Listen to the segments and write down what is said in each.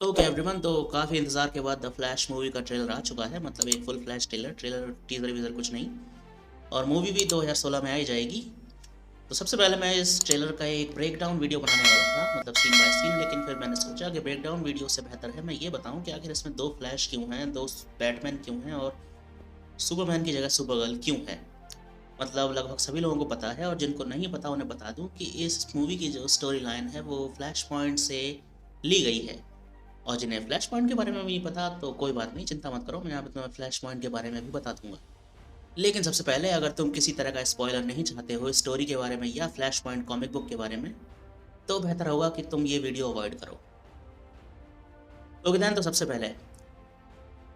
Okay everyone, तो काफ़ी इंतज़ार के बाद द फ्लैश मूवी का ट्रेलर आ चुका है। मतलब एक फुल फ्लैश ट्रेलर टीज़र वीज़र कुछ नहीं। और मूवी भी 2016 में आई जाएगी। तो सबसे पहले मैं इस ट्रेलर का एक ब्रेकडाउन वीडियो बनाने वाला था, मतलब सीन बाय सीन। लेकिन फिर मैंने सोचा कि ब्रेकडाउन वीडियो से बेहतर है मैं ये बताऊं कि आखिर इसमें दो फ्लैश क्यों हैं, दो बैटमैन क्यों हैं और सुपरमैन की जगह सुपरगर्ल क्यों है। मतलब लगभग सभी लोगों को पता है, और जिनको नहीं पता उन्हें बता दूं कि इस मूवी की जो स्टोरी लाइन है वो फ्लैश पॉइंट से ली गई है। और जिन्हें फ्लैश पॉइंट के बारे में भी नहीं पता तो कोई बात नहीं, चिंता मत करो, मैं यहाँ पे तुम्हें फ्लैश पॉइंट के बारे में भी बता दूंगा। लेकिन सबसे पहले, अगर तुम किसी तरह का स्पॉइलर नहीं चाहते हो स्टोरी के बारे में या फ्लैश पॉइंट कॉमिक बुक के बारे में, तो बेहतर होगा कि तुम ये वीडियो अवॉइड करो। ओके देन, तो सबसे पहले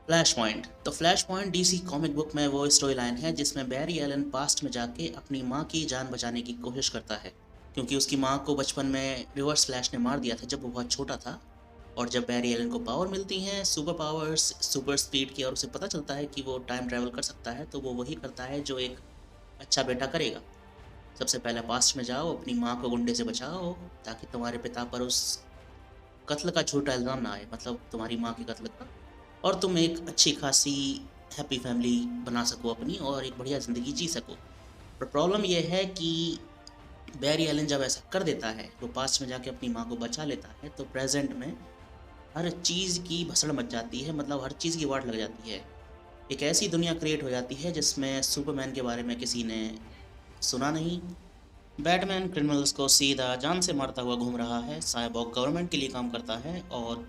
फ्लैश पॉइंट। तो flash point DC comic book में वो स्टोरी लाइन है जिसमें बैरी एलन पास्ट में जाके अपनी माँ की जान बचाने की कोशिश करता है, क्योंकि उसकी माँ को बचपन में रिवर्स फ्लैश ने मार दिया था जब वो बहुत छोटा था। और जब बैरी एलन को पावर मिलती हैं, सुपर पावर्स, सुपर स्पीड की, और उसे पता चलता है कि वो टाइम ट्रैवल कर सकता है, तो वो वही करता है जो एक अच्छा बेटा करेगा। सबसे पहले पास्ट में जाओ, अपनी माँ को गुंडे से बचाओ, ताकि तुम्हारे पिता पर उस कत्ल का झूठा इल्ज़ाम ना आए, मतलब तुम्हारी माँ के कत्ल का। और तुम एक अच्छी खासी हैप्पी फैमिली बना सको अपनी, और एक बढ़िया ज़िंदगी जी सको। पर प्रॉब्लम यह है कि बैरी एलन जब ऐसा कर देता है, वो पास्ट में जाके अपनी माँ को बचा लेता है, तो प्रेजेंट में हर चीज़ की भसड़ मच जाती है, मतलब हर चीज़ की वाट लग जाती है। एक ऐसी दुनिया क्रिएट हो जाती है जिसमें सुपरमैन के बारे में किसी ने सुना नहीं, बैटमैन क्रिमिनल्स को सीधा जान से मारता हुआ घूम रहा है, साइबॉग गवर्नमेंट के लिए काम करता है, और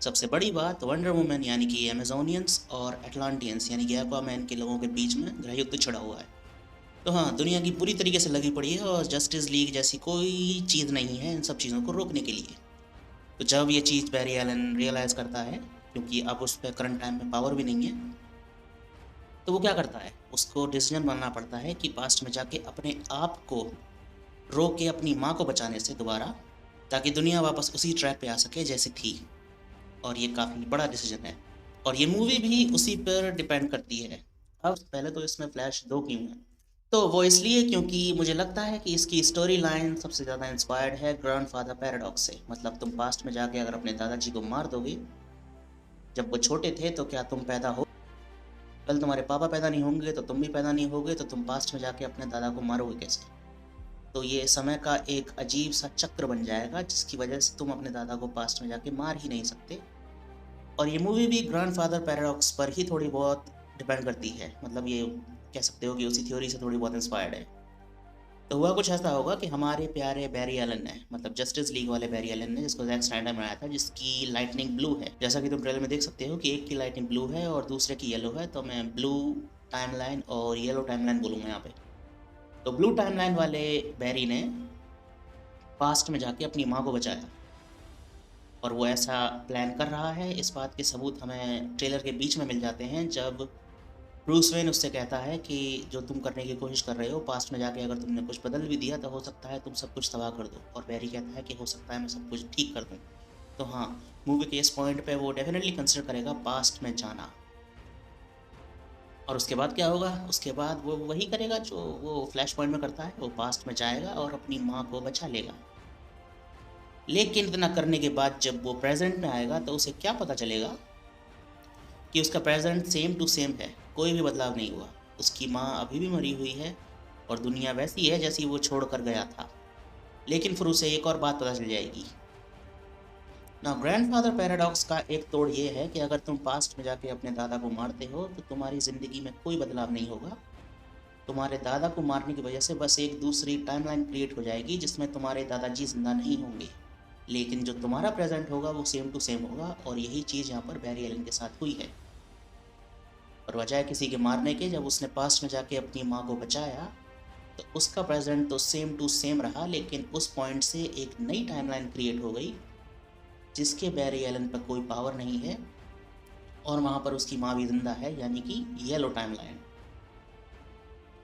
सबसे बड़ी बात, वंडर वुमन यानी कि अमेजोनियंस और एटलांटियंस यानी कि एक्वामैन के लोगों के बीच में गृहयुद्ध छिड़ा हुआ है। तो हाँ, दुनिया की पूरी तरीके से लगी पड़ी है, और जस्टिस लीग जैसी कोई चीज़ नहीं है इन सब चीज़ों को रोकने के लिए। तो जब ये चीज़ बैरी एलन रियलाइज़ करता है, क्योंकि अब उस पर करंट टाइम में पावर भी नहीं है, तो वो क्या करता है, उसको डिसीजन बनना पड़ता है कि पास्ट में जाके अपने आप को रोक के अपनी माँ को बचाने से दोबारा, ताकि दुनिया वापस उसी ट्रैक पे आ सके जैसी थी। और ये काफ़ी बड़ा डिसीजन है, और ये मूवी भी उसी पर डिपेंड करती है। अब पहले तो इसमें फ्लैश दो क्यों है, तो वो इसलिए क्योंकि मुझे लगता है कि इसकी स्टोरी लाइन सबसे ज़्यादा इंस्पायर्ड है ग्रैंडफादर पैराडॉक्स से। मतलब तुम पास्ट में जाके अगर अपने दादाजी को मार दोगे जब वो छोटे थे, तो क्या तुम पैदा हो, कल तुम्हारे पापा पैदा नहीं होंगे तो तुम भी पैदा नहीं होगे, तो तुम पास्ट में जाके अपने दादा को मारोगे कैसे। तो ये समय का एक अजीब सा चक्र बन जाएगा, जिसकी वजह से तुम अपने दादा को पास्ट में जाके मार ही नहीं सकते। और ये मूवी भी ग्रैंडफादर पैराडॉक्स पर ही थोड़ी बहुत डिपेंड करती है, मतलब ये कह सकते हो कि उसी थ्योरी से थोड़ी बहुत इंस्पायर्ड है। तो हुआ कुछ ऐसा होगा कि हमारे प्यारे बैरी एलन ने, मतलब जस्टिस लीग वाले बैरी एलन ने, जिसको जैक स्नाइडर बनाया था, जिसकी लाइटनिंग ब्लू है, जैसा कि तुम ट्रेलर में देख सकते हो कि एक की लाइटनिंग ब्लू है और दूसरे की येलो है, तो मैं ब्लू टाइमलाइन और येलो टाइमलाइन बोलूँगा यहाँ पे। तो ब्लू टाइमलाइन वाले बैरी ने पास्ट में जाके अपनी माँ को बचाया, और वो ऐसा प्लान कर रहा है। इस बात के सबूत हमें ट्रेलर के बीच में मिल जाते हैं, जब ब्रूस वेन उससे कहता है कि जो तुम करने की कोशिश कर रहे हो, पास्ट में जाके अगर तुमने कुछ बदल भी दिया तो हो सकता है तुम सब कुछ तबाह कर दो। और बैरी कहता है कि हो सकता है मैं सब कुछ ठीक कर दूँ। तो हाँ, मूवी के इस पॉइंट पे वो डेफिनेटली कंसिडर करेगा पास्ट में जाना। और उसके बाद क्या होगा, उसके बाद वो वही करेगा जो वो फ्लैश पॉइंट में करता है, वो पास्ट में जाएगा और अपनी माँ को बचा लेगा। लेकिन इतना करने के बाद जब वो प्रेजेंट में आएगा, तो उसे क्या पता चलेगा कि उसका प्रेजेंट सेम टू सेम है, कोई भी बदलाव नहीं हुआ। उसकी माँ अभी भी मरी हुई है, और दुनिया वैसी है जैसी वो छोड़ कर गया था। लेकिन फिर उसे एक और बात पता चल जाएगी ना। ग्रैंडफादर पैराडॉक्स का एक तोड़ ये है कि अगर तुम पास्ट में जाके अपने दादा को मारते हो, तो तुम्हारी ज़िंदगी में कोई बदलाव नहीं होगा। तुम्हारे दादा को मारने की वजह से बस एक दूसरी टाइमलाइन क्रिएट हो जाएगी, जिसमें तुम्हारे दादाजी जिंदा नहीं होंगे। लेकिन जो तुम्हारा प्रेजेंट होगा वो सेम टू सेम होगा, और यही चीज़ यहाँ पर बैरी एलन के साथ हुई है। और वजह किसी के मारने के, जब उसने पास्ट में जाके अपनी माँ को बचाया, तो उसका प्रेजेंट तो सेम टू सेम रहा, लेकिन उस पॉइंट से एक नई टाइमलाइन क्रिएट हो गई, जिसके बैरी एलन पर कोई पावर नहीं है, और वहाँ पर उसकी माँ भी जिंदा है, यानी कि येलो टाइमलाइन।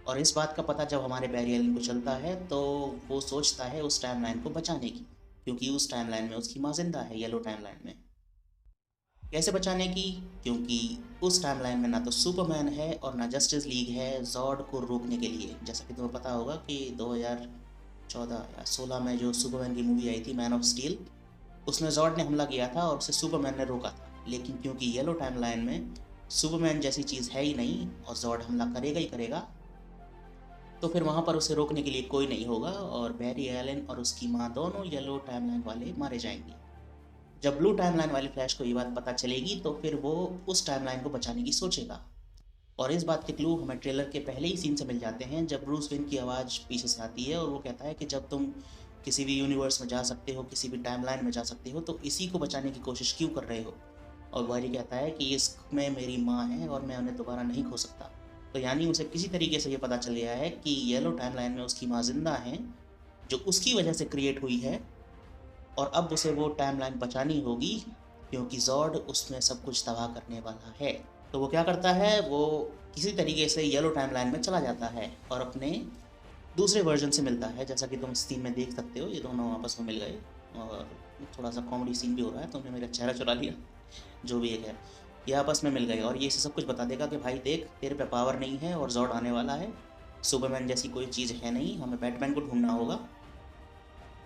और इस बात का पता जब हमारे बैरी एलन को चलता है, तो वो सोचता है उस टाइमलाइन को बचाने की, क्योंकि उस टाइमलाइन में उसकी माँ जिंदा है, येलो टाइमलाइन में। कैसे बचाने की, क्योंकि उस टाइमलाइन में ना तो सुपरमैन है और ना जस्टिस लीग है जॉर्ड को रोकने के लिए। जैसा कि तुम्हें पता होगा कि 2014 या 16 में जो सुपरमैन की मूवी आई थी, मैन ऑफ स्टील, उसमें जॉर्ड ने हमला किया था और उसे सुपरमैन ने रोका था, लेकिन क्योंकि येलो टाइमलाइन में सुपरमैन जैसी चीज़ है ही नहीं और जॉर्ड हमला करेगा ही करेगा, तो फिर वहाँ पर उसे रोकने के लिए कोई नहीं होगा और बैरी एलन और उसकी माँ दोनों येलो टाइमलाइन वाले मारे जाएंगे। जब ब्लू टाइमलाइन वाले फ्लैश को ये बात पता चलेगी तो फिर वो उस टाइमलाइन को बचाने की सोचेगा। और इस बात के क्लू हमें ट्रेलर के पहले ही सीन से मिल जाते हैं, जब ब्रूस वेन की आवाज़ पीछे से आती है और वो कहता है कि जब तुम किसी भी यूनिवर्स में जा सकते हो, किसी भी टाइमलाइन में जा सकते हो, तो इसी को बचाने की कोशिश क्यों कर रहे हो। और बैरी कहता है कि इसमें मेरी माँ है और मैं उन्हें दोबारा नहीं खो सकता। तो यानी उसे किसी तरीके से ये पता चल गया है कि येलो टाइमलाइन में उसकी माँ जिंदा है, जो उसकी वजह से क्रिएट हुई है, और अब उसे वो टाइमलाइन बचानी होगी क्योंकि जॉर्ड उसमें सब कुछ तबाह करने वाला है। तो वो क्या करता है, वो किसी तरीके से येलो टाइमलाइन में चला जाता है और अपने दूसरे वर्जन से मिलता है। जैसा कि तुम इस सीन में देख सकते हो, ये दोनों आपस में मिल गए और थोड़ा सा कॉमेडी सीन भी हो रहा है, तुमने मेरा चेहरा चुरा लिया, जो भी एक है, ये आपस में मिल गए और ये सब कुछ बता देगा कि भाई देख, तेरे पे पावर नहीं है और जॉर्ड आने वाला है, सुपरमैन जैसी कोई चीज़ है नहीं, हमें बैटमैन को ढूंढना होगा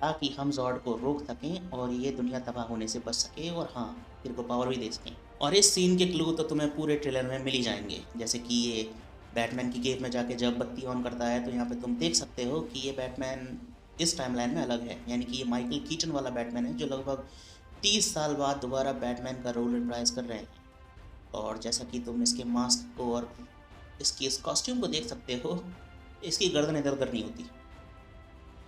ताकि हम जॉर्ड को रोक सकें और ये दुनिया तबाह होने से बच सके और हाँ, तेरे को पावर भी दे सकें। और इस सीन के क्लू तो तुम्हें पूरे ट्रेलर में मिल ही जाएंगे, जैसे कि ये बैटमैन की गेम में जाके जब बत्ती ऑन करता है तो यहाँ पे तुम देख सकते हो कि ये बैटमैन इस टाइमलाइन में अलग है, यानी कि ये माइकल कीटन वाला बैटमैन है जो लगभग 30 साल बाद दोबारा बैटमैन का रोल रिप्राइज कर रहे हैं। और जैसा कि तुम इसके मास्क को और इसकी इस कॉस्ट्यूम को देख सकते हो, इसकी गर्दन इधर उधर नहीं होती,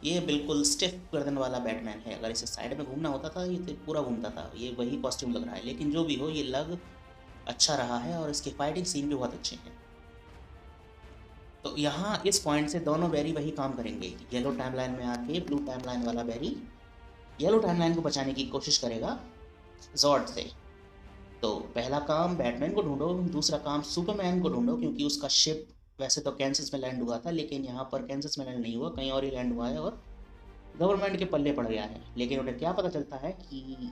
ये बिल्कुल स्टिफ गर्दन वाला बैटमैन है। अगर इसे साइड में घूमना होता था ये तो पूरा घूमता था, ये वही कॉस्ट्यूम लग रहा है। लेकिन जो भी हो, ये लग अच्छा रहा है और इसके फाइटिंग सीन भी बहुत अच्छे हैं। तो यहाँ इस पॉइंट से दोनों बैरी वही काम करेंगे, येलो टाइमलाइन में आके ब्लू टाइमलाइन वाला बैरी येलो टाइमलाइन को बचाने की कोशिश करेगा जॉर्ड से। तो पहला काम बैटमैन को ढूंढो, दूसरा काम सुपरमैन को ढूंढो, क्योंकि उसका शिप वैसे तो कैंसस में लैंड हुआ था, लेकिन यहाँ पर कैंसस में लैंड नहीं हुआ, कहीं और ही लैंड हुआ है और गवर्नमेंट के पल्ले पड़ गया है। लेकिन उन्हें क्या पता चलता है कि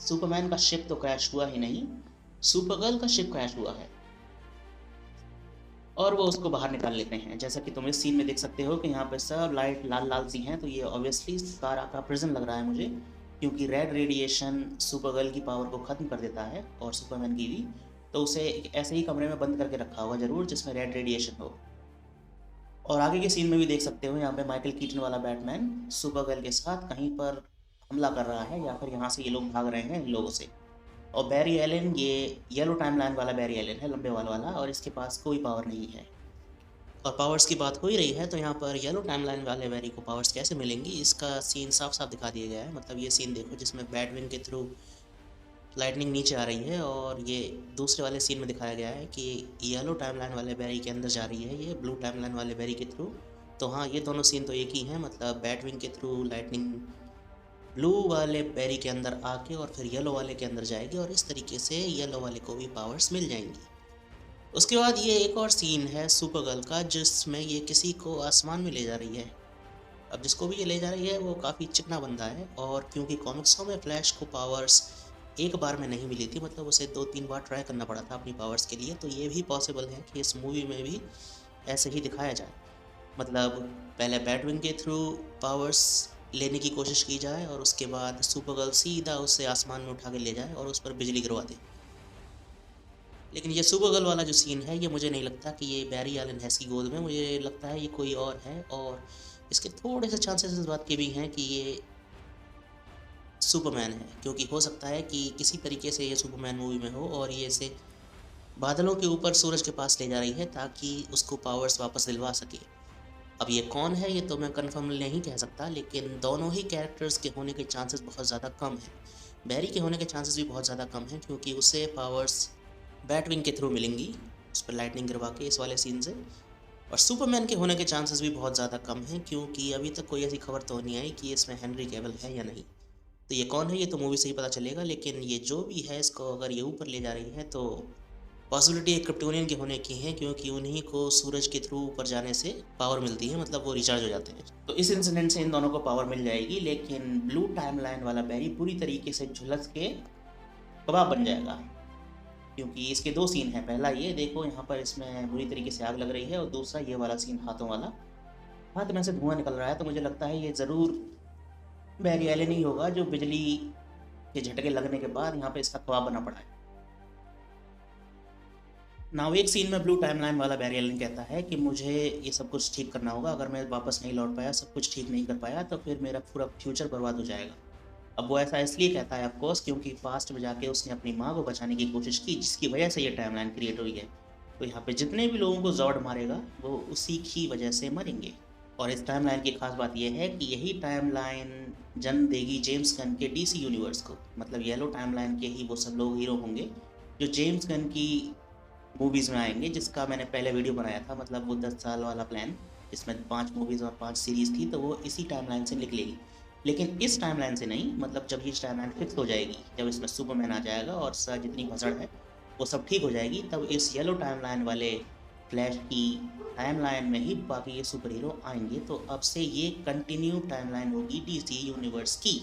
सुपरमैन का शिप तो क्रैश हुआ ही नहीं, सुपरगर्ल का शिप क्रैश हुआ है और वो उसको बाहर निकाल लेते हैं। जैसा कि तुम इस सीन में देख सकते हो कि यहाँ पे सब लाइट लाल लाल सी हैं, तो ये ऑब्वियसली सारा का प्रिजन लग रहा है मुझे, क्योंकि रेड रेडिएशन सुपरगर्ल की पावर को ख़त्म कर देता है और सुपरमैन की भी, तो उसे एक ऐसे ही कमरे में बंद करके रखा होगा ज़रूर जिसमें रेड रेडिएशन हो। और आगे के सीन में भी देख सकते हो, यहाँ पे माइकल कीटन वाला बैटमैन सुपरगर्ल के साथ कहीं पर हमला कर रहा है या फिर यहाँ से ये लोग भाग रहे हैं इन लोगों से। और बैरी एलन, ये येलो टाइमलाइन वाला बैरी एलन है, लंबे वाला, और इसके पास कोई पावर नहीं है। और पावर्स की बात हो ही रही है तो यहाँ पर येलो टाइमलाइन वाले बैरी को पावर्स कैसे मिलेंगी, इसका सीन साफ साफ दिखा दिया गया है। मतलब ये सीन देखो जिसमें बैटविंग के थ्रू लाइटनिंग नीचे आ रही है, और ये दूसरे वाले सीन में दिखाया गया है कि येलो टाइमलाइन वाले बैरी के अंदर जा रही है ये ब्लू टाइमलाइन वाले बैरी के थ्रू। तो हाँ, ये दोनों सीन तो एक ही हैं, मतलब बैटविंग के थ्रू लाइटनिंग ब्लू वाले बैरी के अंदर आके और फिर येलो वाले के अंदर जाएगी और इस तरीके से येलो वाले को भी पावर्स मिल जाएंगी। उसके बाद ये एक और सीन है सुपरगर्ल का, जिसमें ये किसी को आसमान में ले जा रही है। अब जिसको भी ये ले जा रही है वो काफ़ी चिकना बंदा है, और क्योंकि कॉमिक्सों में फ्लैश को पावर्स एक बार में नहीं मिली थी, मतलब उसे 2-3 बार ट्राई करना पड़ा था अपनी पावर्स के लिए, तो ये भी पॉसिबल है कि इस मूवी में भी ऐसे ही दिखाया जाए। मतलब पहले बैटविंग के थ्रू पावर्स लेने की कोशिश की जाए और उसके बाद सुपरगर्ल सीधा उसे आसमान में उठा के ले जाए और उस पर बिजली गिरवा दे। लेकिन ये सुपरगर्ल वाला जो सीन है, ये मुझे नहीं लगता कि ये बैरी एलन है इसकी गोद में, मुझे लगता है ये कोई और है। और इसके थोड़े से चांसेस इस बात के भी हैं कि ये सुपरमैन है, क्योंकि हो सकता है कि किसी तरीके से ये सुपरमैन मूवी में हो और ये इसे बादलों के ऊपर सूरज के पास ले जा रही है ताकि उसको पावर्स वापस दिलवा सके। अब ये कौन है ये तो मैं कंफर्म नहीं कह सकता, लेकिन दोनों ही कैरेक्टर्स के होने के चांसेस बहुत ज़्यादा कम हैं। बैरी के होने के चांसेस भी बहुत ज़्यादा कम हैं क्योंकि उसे पावर्स बैटविंग के थ्रू मिलेंगी, उस पर लाइटनिंग गिरवा के इस वाले सीन से। और सुपरमैन के होने के चांसेस भी बहुत ज़्यादा कम हैं क्योंकि अभी तक कोई ऐसी खबर तो नहीं आई कि इसमें हेनरी कैविल है या नहीं। तो ये कौन है ये तो मूवी से ही पता चलेगा, लेकिन ये जो भी है इसको अगर ये ऊपर ले जा रही है तो पॉसिबिलिटी एक क्रिप्टोनियन के होने की है, क्योंकि उन्हीं को सूरज के थ्रू ऊपर जाने से पावर मिलती है, मतलब वो रिचार्ज हो जाते हैं। तो इस इंसिडेंट से इन दोनों को पावर मिल जाएगी, लेकिन ब्लू टाइमलाइन वाला बैरी पूरी तरीके से झुलस के कबाब बन जाएगा, क्योंकि इसके दो सीन हैं। पहला ये देखो, यहाँ पर इसमें बुरी तरीके से आग लग रही है, और दूसरा ये वाला सीन हाथों वाला, हाथ में से धुआं निकल रहा है। तो मुझे लगता है ये ज़रूर बैरी एलन ही होगा जो बिजली के झटके लगने के बाद यहाँ पे इसका ख्वाब बना पड़ा है। नाउ एक सीन में ब्लू टाइमलाइन वाला बैरी एलन कहता है कि मुझे ये सब कुछ ठीक करना होगा, अगर मैं वापस नहीं लौट पाया, सब कुछ ठीक नहीं कर पाया, तो फिर मेरा पूरा फ्यूचर बर्बाद हो जाएगा। अब वो ऐसा इसलिए कहता है ऑफकोर्स क्योंकि पास्ट में जाके उसने अपनी माँ को बचाने की कोशिश की, जिसकी वजह से ये टाइमलाइन क्रिएट हुई है। तो यहाँ पे जितने भी लोगों को जॉर्ड मारेगा वो उसी की वजह से मरेंगे। और इस टाइमलाइन की खास बात यह है कि यही टाइमलाइन जन्म देगी जेम्स गन के डीसी यूनिवर्स को। मतलब येलो टाइमलाइन के ही वो सब लोग हीरो होंगे जो जेम्स गन की मूवीज़ में आएंगे, जिसका मैंने पहले वीडियो बनाया था। मतलब वो 10 साल वाला प्लान, जिसमें 5 मूवीज़ और 5 सीरीज़ थी, तो वो इसी टाइमलाइन से निकलेगी। लेकिन इस टाइमलाइन से नहीं, मतलब जब ये टाइमलाइन फिक्स हो जाएगी, जब इसमें सुपरमैन आ जाएगा और जितनी भसड़ है वो सब ठीक हो जाएगी, तब इस येलो टाइमलाइन वाले फ्लैश की टाइमलाइन में ही बाकी ये सुपर हीरो आएंगे। तो अब से ये कंटिन्यू टाइमलाइन होगी डीसी यूनिवर्स की।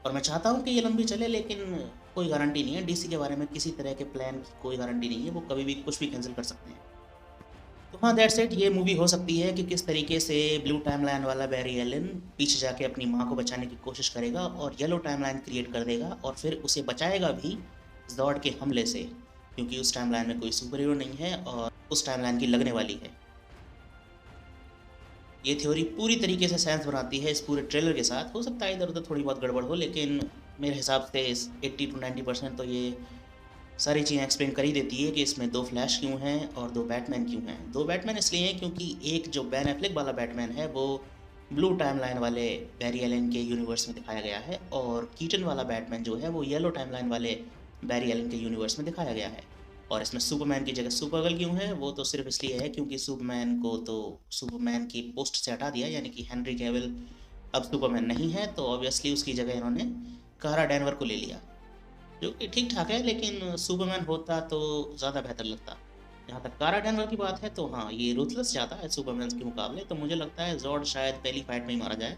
और मैं चाहता हूँ कि ये लंबी चले, लेकिन कोई गारंटी नहीं है। डीसी के बारे में किसी तरह के प्लान की कोई गारंटी नहीं है, वो कभी भी कुछ भी कैंसिल कर सकते हैं। तो हाँ, दैट्स इट। ये मूवी हो सकती है कि किस तरीके से ब्लू टाइमलाइन वाला बैरी एलन पीछे जाके अपनी माँ को बचाने की कोशिश करेगा और येलो टाइमलाइन क्रिएट कर देगा, और फिर उसे बचाएगा भी जॉर्ड के हमले से, क्योंकि उस टाइमलाइन में कोई सुपर हीरो नहीं है और उस टाइमलाइन की लगने वाली है। ये थ्योरी पूरी तरीके से सेंस बनाती है इस पूरे ट्रेलर के साथ। हो सकता है इधर उधर थोड़ी बहुत गड़बड़ हो, लेकिन मेरे हिसाब से 80 to 90% तो ये सारी चीज़ें एक्सप्लेन कर ही देती है कि इसमें 2 फ्लैश क्यों हैं और 2 बैटमैन क्यों हैं। 2 बैटमैन इसलिए हैं क्योंकि एक जो बैन एफ्लेक वाला बैटमैन है वो ब्लू टाइमलाइन वाले बैरी एलन के यूनिवर्स में दिखाया गया है, और कीटन वाला बैटमैन जो है वो येलो टाइमलाइन वाले बैरी एलन के यूनिवर्स में दिखाया गया है। और इसमें सुपरमैन की जगह सुपरगर्ल क्यों है, वो तो सिर्फ इसलिए है क्योंकि सुपरमैन को तो सुपरमैन की पोस्ट से हटा दिया, यानी कि हेनरी कैविल अब सुपरमैन नहीं है, तो ऑब्वियसली उसकी जगह इन्होंने कारा डैनवर को ले लिया, जो कि ठीक ठाक है, लेकिन सुपरमैन होता तो ज़्यादा बेहतर लगता। जहाँ तक कारा डैनवर की बात है तो हाँ, ये रूथलेस ज़्यादा है सुपरमैन के मुकाबले, तो मुझे लगता है जॉर्ड शायद पहली फाइट में ही मारा जाए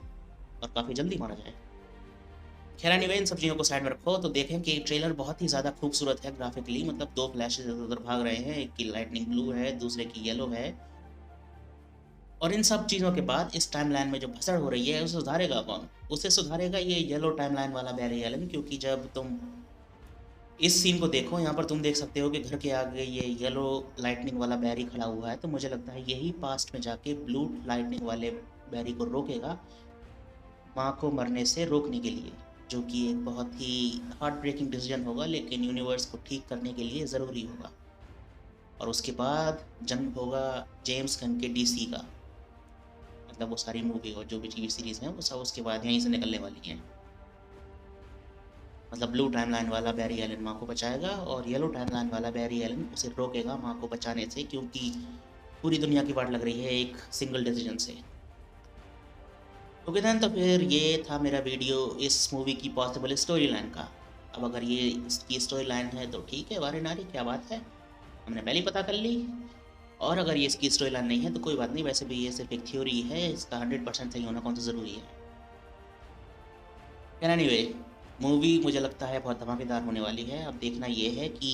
और काफ़ी जल्दी मारा जाए। खैर एनीवे, इन सब चीज़ों को साइड में रखो तो देखें कि ट्रेलर बहुत ही ज़्यादा खूबसूरत है ग्राफिकली। मतलब 2 फ्लैशेज इधर उधर भाग रहे हैं, एक की लाइटनिंग ब्लू है, दूसरे की येलो है। और इन सब चीज़ों के बाद इस टाइमलाइन में जो भसड़ हो रही है उसे सुधारेगा कौन? उसे सुधारेगा ये येलो टाइमलाइन वाला बैरी एलन, क्योंकि जब तुम इस सीन को देखो, यहाँ पर तुम देख सकते हो कि घर के आगे ये येलो लाइटनिंग वाला बैरी खड़ा हुआ है, तो मुझे लगता है यही पास्ट में जाके ब्लू लाइटनिंग वाले बैरी को रोकेगा, माँ को मरने से रोकने के लिए, जो कि एक बहुत ही हार्ट ब्रेकिंग डिसीजन होगा, लेकिन यूनिवर्स को ठीक करने के लिए ज़रूरी होगा। और उसके बाद जन्म होगा जेम्स गन के डीसी का। मतलब वो सारी मूवी और जो भी टीवी सीरीज़ हैं वो सब उसके बाद यहीं से निकलने वाली हैं। मतलब ब्लू टाइमलाइन वाला बैरी एलन माँ को बचाएगा और येलो टाइमलाइन वाला बैरी एलन उसे रोकेगा माँ को बचाने से, क्योंकि पूरी दुनिया की वाट लग रही है एक सिंगल डिसीजन से। ओके देन, तो फिर ये था मेरा वीडियो इस मूवी की पॉसिबल स्टोरी लाइन का। अब अगर ये इसकी स्टोरी लाइन है तो ठीक है, वारे नारी, क्या बात है, हमने पहले ही पता कर ली। और अगर ये इसकी स्टोरी लाइन नहीं है तो कोई बात नहीं, वैसे भी ये सिर्फ एक थ्योरी है, इसका 100% सही होना कौन सा ज़रूरी है। एनीवे, मूवी मुझे लगता है बहुत धमाकेदार होने वाली है। अब देखना ये है कि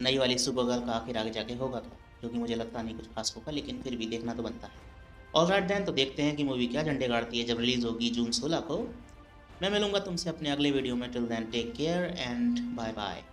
नई वाली सुपरगर्ल का आखिर आगे जाके होगा क्या, क्योंकि मुझे लगता नहीं कुछ खास होगा, लेकिन फिर भी देखना तो बनता है। ऑलराइट देन, तो देखते हैं कि मूवी क्या झंडे गाड़ती है जब रिलीज़ होगी जून 16 को। मैं मिलूंगा तुमसे अपने अगले वीडियो में। Till then take care and bye bye.